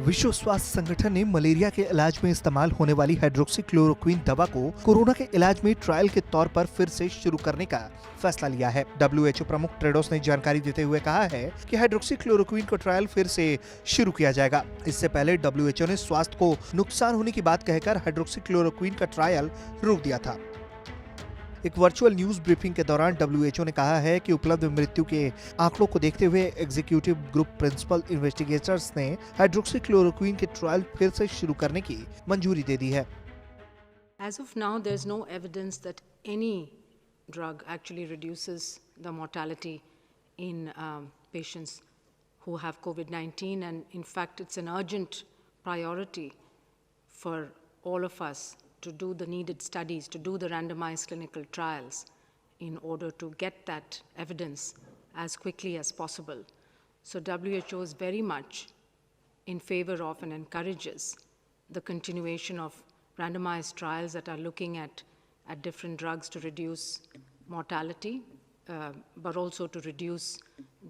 विश्व स्वास्थ्य संगठन ने मलेरिया के इलाज में इस्तेमाल होने वाली हाइड्रोक्सीक्लोरोक्वीन दवा को कोरोना के इलाज में ट्रायल के तौर पर फिर से शुरू करने का फैसला लिया है। WHO प्रमुख टेड्रोस ने जानकारी देते हुए कहा है कि हाइड्रोक्सीक्लोरोक्वीन का ट्रायल फिर से शुरू किया जाएगा। इससे पहले WHO ने स्वास्थ्य को नुकसान होने की बात कहकर हाइड्रोक्सीक्लोरोक्वीन का ट्रायल रोक दिया था। एक वर्चुअल न्यूज ब्रीफिंग के दौरान WHO ने कहा है कि उपलब्ध मृत्यु के आंकड़ों को देखते हुए एग्जीक्यूटिव ग्रुप प्रिंसिपल इन्वेस्टिगेटर्स ने हाइड्रोक्सीक्लोरोक्वीन के ट्रायल फिर से शुरू करने की मंजूरी दे दी है। As of now, there's no evidence that any drug actually reduces the mortality in patients who have COVID-19, and in fact, it's an urgent priority for all of us to do the needed studies, to do the randomized clinical trials in order to get that evidence as quickly as possible. So WHO is very much in favor of and encourages the continuation of randomized trials that are looking at different drugs to reduce mortality, but also to reduce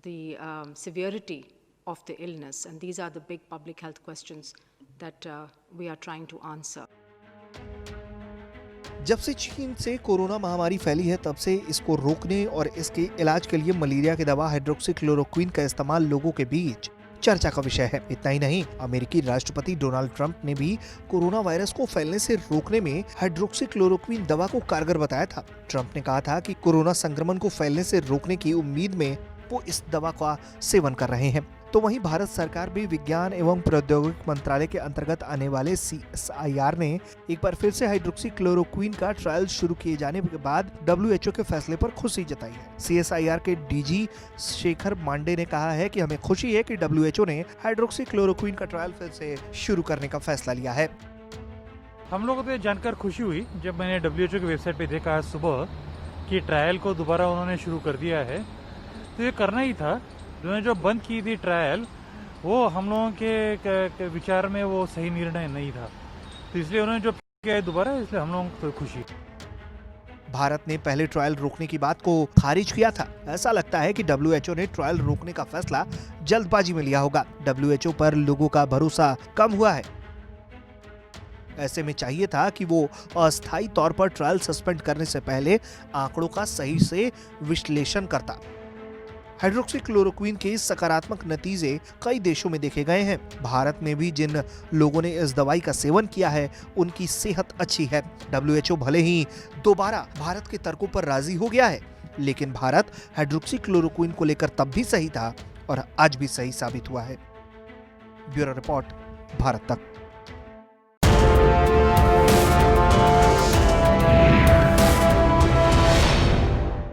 the severity of the illness. And these are the big public health questions that we are trying to answer. जब से चीन से corona महामारी फैली है तब से इसको रोकने और इसके इलाज के लिए मलेरिया की दवा हाइड्रोक्सीक्लोरोक्वीन का इस्तेमाल लोगों के बीच चर्चा का विषय है। इतना ही नहीं, अमेरिकी राष्ट्रपति डोनाल्ड ट्रंप ने भी कोरोना वायरस को फैलने से रोकने में हाइड्रोक्सीक्लोरोक्वीन दवा को कारगर बताया था। ट्रंप ने कहा था कि कोरोना संक्रमण को फैलने से रोकने की उम्मीद में वो इस दवा का सेवन कर रहे हैं। तो वहीं भारत सरकार भी विज्ञान एवं प्रौद्योगिकी मंत्रालय के अंतर्गत आने वाले CSIR ने एक बार फिर से हाइड्रोक्सीक्लोरोक्वीन का ट्रायल शुरू किए जाने के बाद WHO के फैसले पर खुशी जताई है। CSIR के DG शेखर मांडे ने कहा है कि हमें खुशी है कि WHO ने हाइड्रोक्सीक्लोरोक्वीन का ट्रायल फिर से शुरू करने का फैसला लिया है। हम लोगों को जानकर खुशी हुई जब मैंने WHO की वेबसाइट पे देखा आज सुबह कि ट्रायल को दोबारा उन्होंने शुरू कर दिया है। तो ये करना ही था। उन्होंने जो बंद की थी ट्रायल, वो हम लोगों के विचार में वो सही निर्णय नहीं था, तो इसलिए उन्होंने जो किया है दोबारा, इसलिए हम लोगों को खुशी। भारत ने पहले ट्रायल रोकने की बात को खारिज किया था। ऐसा लगता है कि WHO ने ट्रायल रोकने का फैसला जल्दबाजी में लिया होगा। WHO पर लोगों का भरोसा कम हुआ है। ऐसे में चाहिए था कि वो अस्थायी तौर पर ट्रायल सस्पेंड करने से पहले आंकड़ों का सही से विश्लेषण करता। हाइड्रोक्सीक्लोरोक्वीन के सकारात्मक नतीजे कई देशों में देखे गए हैं। भारत में भी जिन लोगों ने इस दवाई का सेवन किया है उनकी सेहत अच्छी है। WHO भले ही दोबारा भारत के तर्कों पर राजी हो गया है, लेकिन भारत हाइड्रोक्सीक्लोरोक्वीन को लेकर तब भी सही था और आज भी सही साबित हुआ है। ब्यूरो रिपोर्ट, भारत तक।